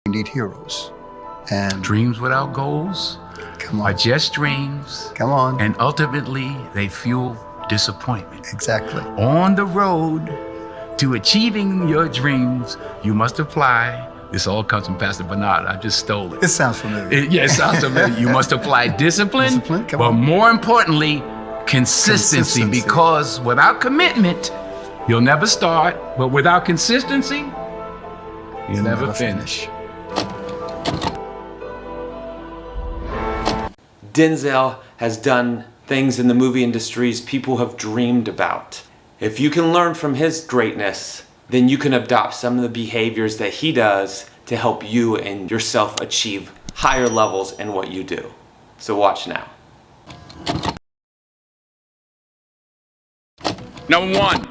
We need heroes. And Dreams without goals come are on, just dreams, come on. and ultimately they fuel disappointment. Exactly. On the road to achieving your dreams, you must apply. This all comes from Pastor Bernard. I just stole it. It sounds familiar. Yeah, it sounds familiar. You must apply discipline, Discipline, come but on. more importantly, consistency. Because without commitment, you'll never start. But without consistency, you'll never finish. Denzel has done things in the movie industries people have dreamed about. If you can learn from his greatness, then you can adopt some of the behaviors that he does to help you and yourself achieve higher levels in what you do. So watch now. Number one,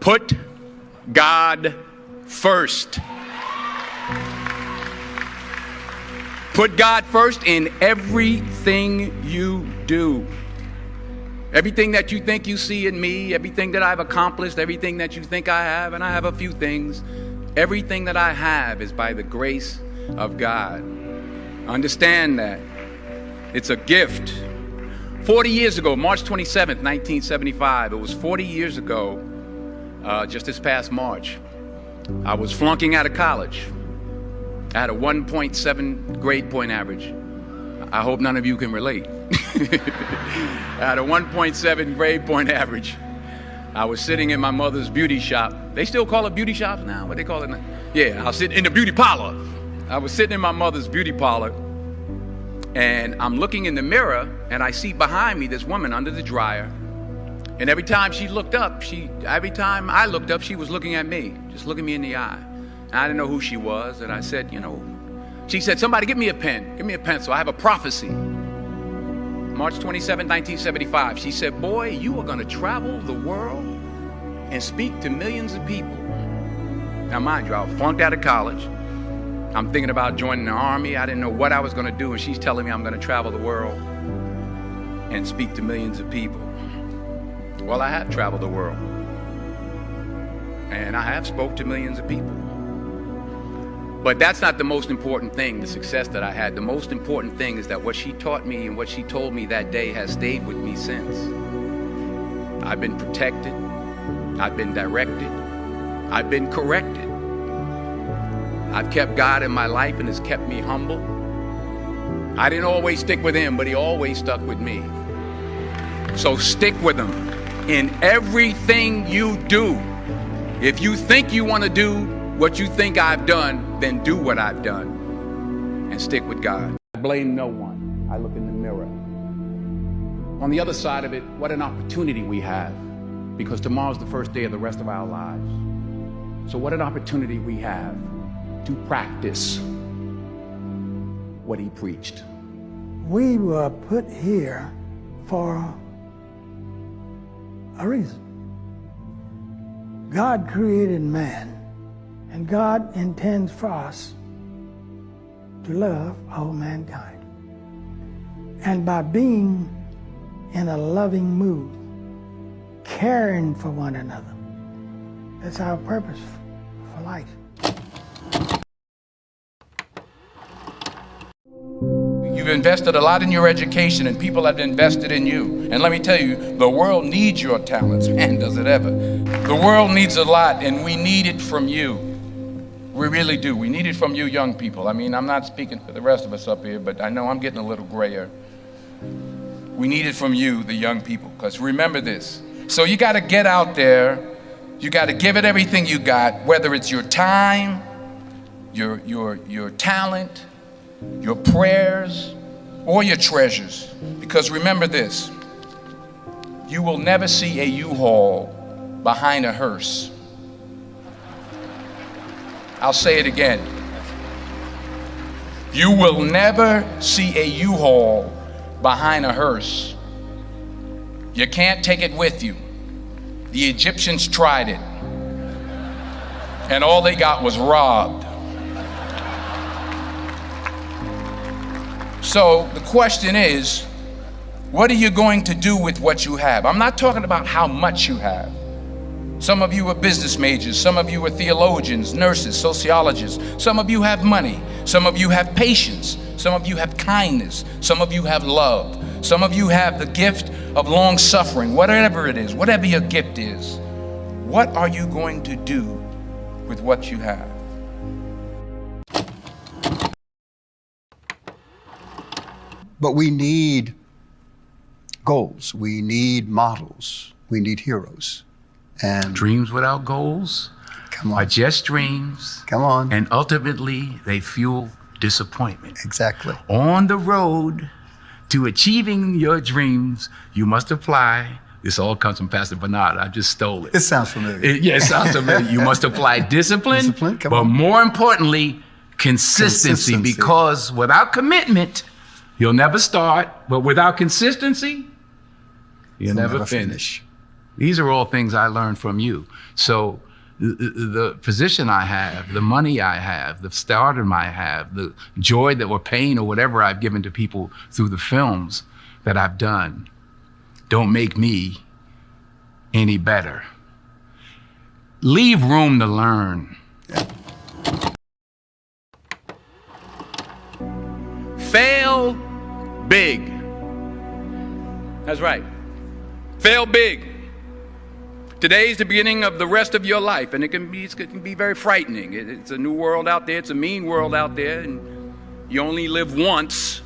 put God first. Put God first in everything you do. Everything that you think you see in me, everything that I've accomplished, everything that you think I have, and I have a few things, everything that I have is by the grace of God. Understand that. It's a gift. 40 years ago, March 27th, 1975, it was 40 years ago, just this past March, I was flunking out of college. I had a 1.7 grade point average. I hope none of you can relate. I had a 1.7 grade point average. I was sitting in my mother's beauty shop. They still call it beauty shops now? What they call it now? Yeah, I was sitting in the beauty parlor. I was sitting in my mother's beauty parlor, and I'm looking in the mirror, and I see behind me this woman under the dryer. And every time she looked up, every time I looked up, she was looking at me, just looking me in the eye. And I didn't know who she was, and I said, she said, somebody give me a pen, give me a pencil, I have a prophecy. March 27, 1975, she said, boy, you are gonna travel the world and speak to millions of people. Now mind you, I was flunked out of college. I'm thinking about joining the army. I didn't know what I was gonna do, and she's telling me I'm gonna travel the world and speak to millions of people. Well, I have traveled the world, and I have spoke to millions of people. But that's not the most important thing, the success that I had. The most important thing is that what she taught me and what she told me that day has stayed with me since. I've been protected, I've been directed, I've been corrected. I've kept God in my life and has kept me humble. I didn't always stick with him, but he always stuck with me. So stick with him in everything you do. If you think you want to do what you think I've done, then do what I've done and stick with God. I blame no one. I look in the mirror. On the other side of it, what an opportunity we have, because tomorrow's the first day of the rest of our lives. So what an opportunity we have to practice what he preached. We were put here for a reason. God created man, and God intends for us to love all mankind. And by being in a loving mood, caring for one another, that's our purpose for life. You've invested a lot in your education, and people have invested in you. And let me tell you, the world needs your talents. Man, does it ever. The world needs a lot, and we need it from you. We really do. We need it from you young people. I mean, I'm not speaking for the rest of us up here, but I know I'm getting a little grayer. We need it from you, the young people, because remember this. So you got to get out there. You got to give it everything you got, whether it's your time, your talent, your prayers, or your treasures. Because remember this, you will never see a U-Haul behind a hearse. I'll say it again. You will never see a U-Haul behind a hearse. You can't take it with you. The Egyptians tried it, and all they got was robbed. So the question is, what are you going to do with what you have? I'm not talking about how much you have. Some of you are business majors. Some of you are theologians, nurses, sociologists. Some of you have money. Some of you have patience. Some of you have kindness. Some of you have love. Some of you have the gift of long suffering. Whatever it is, whatever your gift is, what are you going to do with what you have? But we need goals. We need models. We need heroes. And Dreams without goals come are on, just dreams. come on. And ultimately, they fuel disappointment. Exactly. On the road to achieving your dreams, you must apply. This all comes from Pastor Bernard. I just stole it. It sounds familiar. It sounds familiar. You must apply discipline, Discipline, come but on. more importantly, consistency. Because without commitment, you'll never start. But without consistency, you'll never finish. These are all things I learned from you. So the position I have, the money I have, the stardom I have, the joy that or pain or whatever I've given to people through the films that I've done don't make me any better. Leave room to learn. Fail big. That's right. Fail big. Today's the beginning of the rest of your life, and it can be very frightening. It's a new world out there. It's a mean world out there, and you only live once.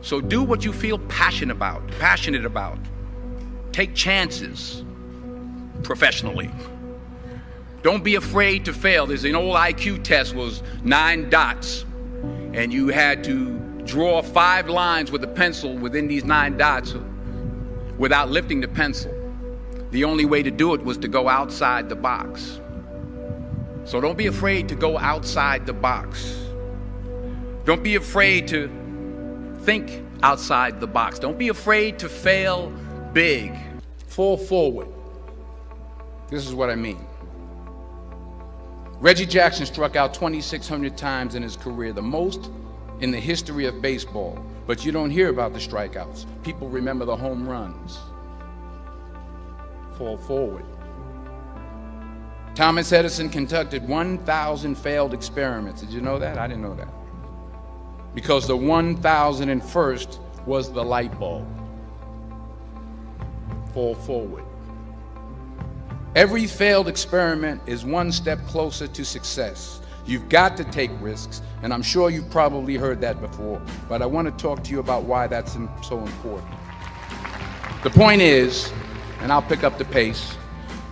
So do what you feel passionate about. Take chances professionally. Don't be afraid to fail. There's an old IQ test, was 9 dots, and you had to draw 5 lines with a pencil within these 9 dots without lifting the pencil. The only way to do it was to go outside the box. So don't be afraid to go outside the box. Don't be afraid to think outside the box. Don't be afraid to fail big. Fall forward. This is what I mean. Reggie Jackson struck out 2,600 times in his career, the most in the history of baseball. But you don't hear about the strikeouts. People remember the home runs. Fall forward. Thomas Edison conducted 1,000 failed experiments. Did you know that? I didn't know that. Because the 1,001st was the light bulb. Fall forward. Every failed experiment is one step closer to success. You've got to take risks, and I'm sure you've probably heard that before, but I want to talk to you about why that's so important. The point is, and I'll pick up the pace,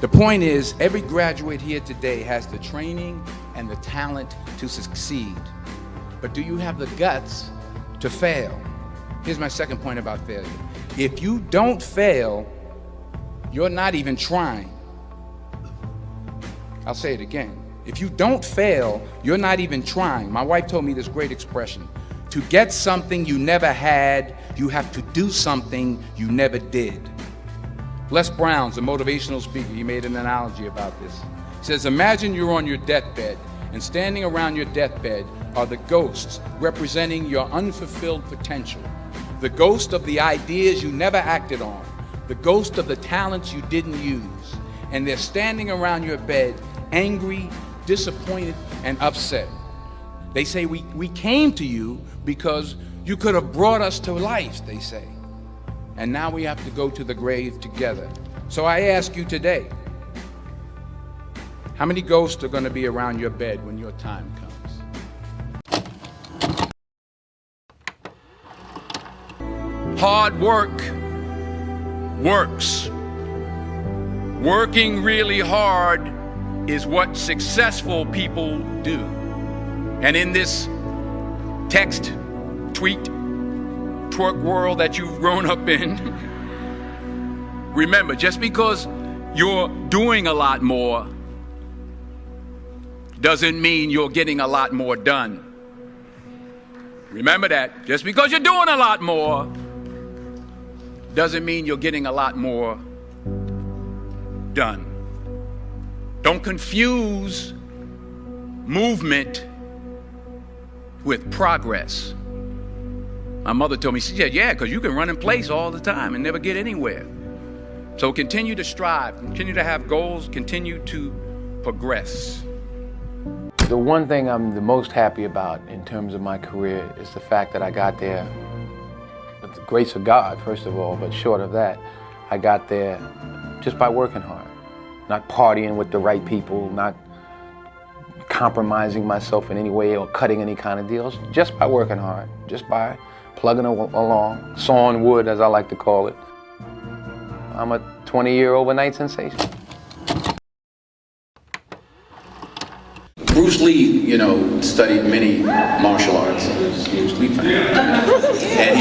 the point is every graduate here today has the training and the talent to succeed. But do you have the guts to fail? Here's my second point about failure. If you don't fail, you're not even trying. I'll say it again. If you don't fail, you're not even trying. My wife told me this great expression. To get something you never had, you have to do something you never did. Les Brown's a motivational speaker. He made an analogy about this. He says, imagine you're on your deathbed, and standing around your deathbed are the ghosts representing your unfulfilled potential. The ghost of the ideas you never acted on. The ghost of the talents you didn't use. And they're standing around your bed, angry, disappointed, and upset. They say, we came to you because you could have brought us to life, they say. And now we have to go to the grave together. So I ask you today, how many ghosts are going to be around your bed when your time comes? Hard work works. Working really hard is what successful people do. And in this text, tweet, twerk world that you've grown up in, remember, just because you're doing a lot more doesn't mean you're getting a lot more done. Remember that. Just because you're doing a lot more doesn't mean you're getting a lot more done. Don't confuse movement with progress. My mother told me, she said, yeah, because you can run in place all the time and never get anywhere. So continue to strive, continue to have goals, continue to progress. The one thing I'm the most happy about in terms of my career is the fact that I got there with the grace of God, first of all, but short of that, I got there just by working hard, not partying with the right people, not compromising myself in any way or cutting any kind of deals, just by working hard, just by plugging along, sawing wood, as I like to call it. I'm a 20-year overnight sensation. Bruce Lee, studied many martial arts. Bruce Lee fan. And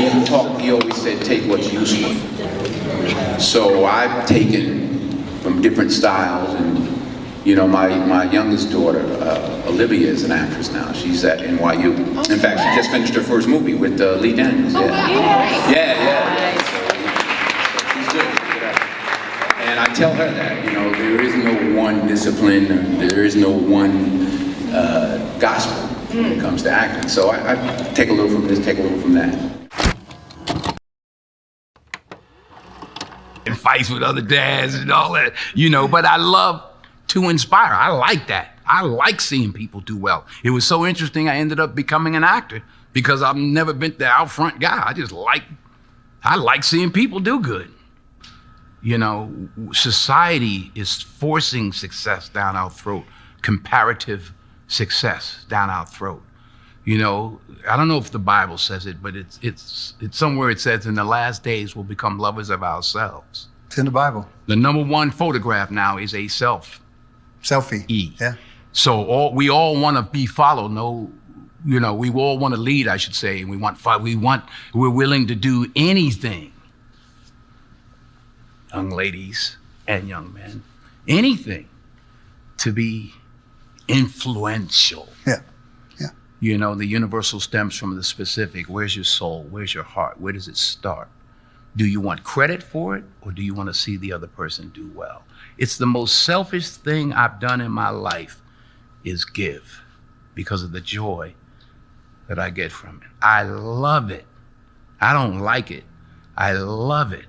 he always said, take what's useful. So I've taken from different styles, and my youngest daughter, Olivia, is an actress now. She's at NYU. In fact, she just finished her first movie with Lee Daniels. Yeah. So she's good. And I tell her that, there is no one discipline, there is no one gospel when it comes to acting. So I take a little from this, take a little from that. And fights with other dads and all that, but I love to inspire. I like that. I like seeing people do well. It was so interesting, I ended up becoming an actor because I've never been the out front guy. I like seeing people do good. Society is forcing success down our throat, comparative success down our throat. I don't know if the Bible says it, but it's somewhere it says in the last days we'll become lovers of ourselves. It's in the Bible. The number one photograph now is a selfie. Yeah. So we all want to be followed. We all want to lead, I should say. And we're willing to do anything. Young ladies and young men, anything to be influential. Yeah. The universal stems from the specific. Where's your soul? Where's your heart? Where does it start? Do you want credit for it, or do you want to see the other person do well? It's the most selfish thing I've done in my life is give, because of the joy that I get from it. I love it. I don't like it. I love it.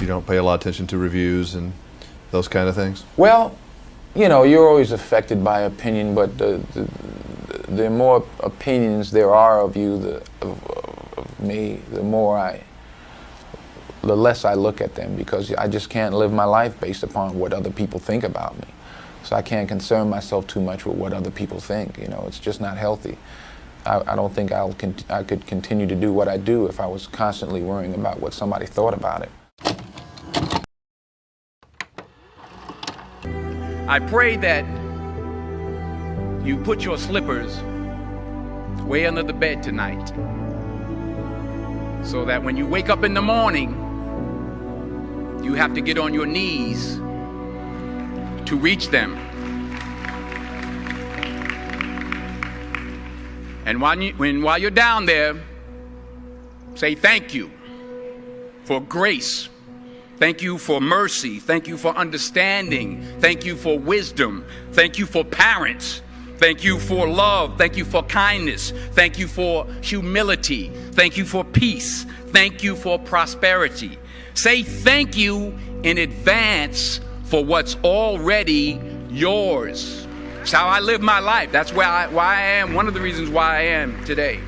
You don't pay a lot of attention to reviews and those kind of things? Well, you're always affected by opinion, but the more opinions there are of you, of me, the less I look at them, because I just can't live my life based upon what other people think about me. So I can't concern myself too much with what other people think. It's just not healthy. I don't think I could continue to do what I do if I was constantly worrying about what somebody thought about it. I pray that you put your slippers way under the bed tonight, so that when you wake up in the morning, you have to get on your knees to reach them. And while you're down there, say thank you for grace. Thank you for mercy. Thank you for understanding. Thank you for wisdom. Thank you for parents. Thank you for love. Thank you for kindness. Thank you for humility. Thank you for peace. Thank you for prosperity. Say thank you in advance for what's already yours. It's how I live my life. That's why I am, one of the reasons why I am today.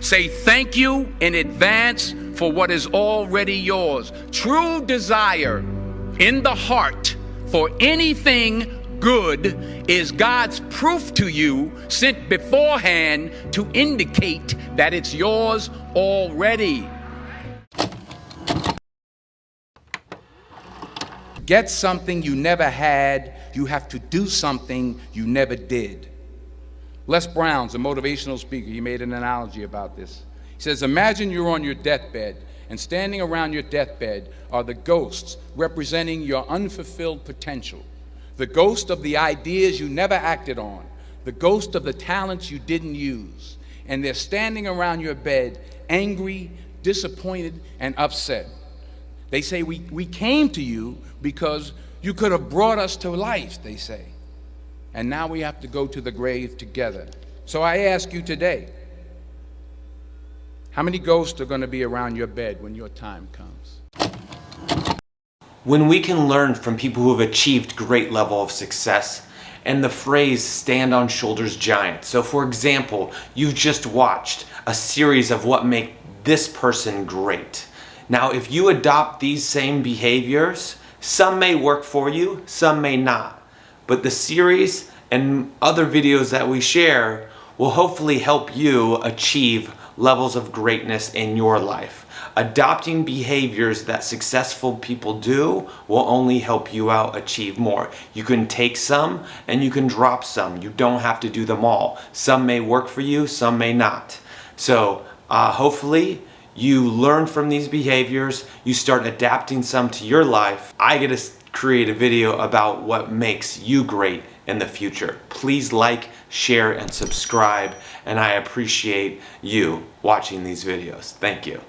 Say thank you in advance for what is already yours. True desire in the heart for anything good is God's proof to you, sent beforehand to indicate that it's yours already. Get something you never had, you have to do something you never did. Les Brown's a motivational speaker. He made an analogy about this. He says, imagine you're on your deathbed, and standing around your deathbed are the ghosts representing your unfulfilled potential. The ghost of the ideas you never acted on, the ghost of the talents you didn't use. And they're standing around your bed, angry, disappointed, and upset. They say, we came to you because you could have brought us to life, they say. And now we have to go to the grave together. So I ask you today, How many ghosts are going to be around your bed when your time comes? When we can learn from people who have achieved great level of success, and the phrase stand on shoulders giant. So for example, you've just watched a series of what make this person great. Now if you adopt these same behaviors, some may work for you, some may not. But the series and other videos that we share will hopefully help you achieve levels of greatness in your life. Adopting behaviors that successful people do will only help you out achieve more. You can take some and you can drop some. You don't have to do them all. Some may work for you, some may not. So hopefully you learn from these behaviors, you start adapting some to your life. I get to create a video about what makes you great in the future. Please like, share, and subscribe, and I appreciate you watching these videos. Thank you.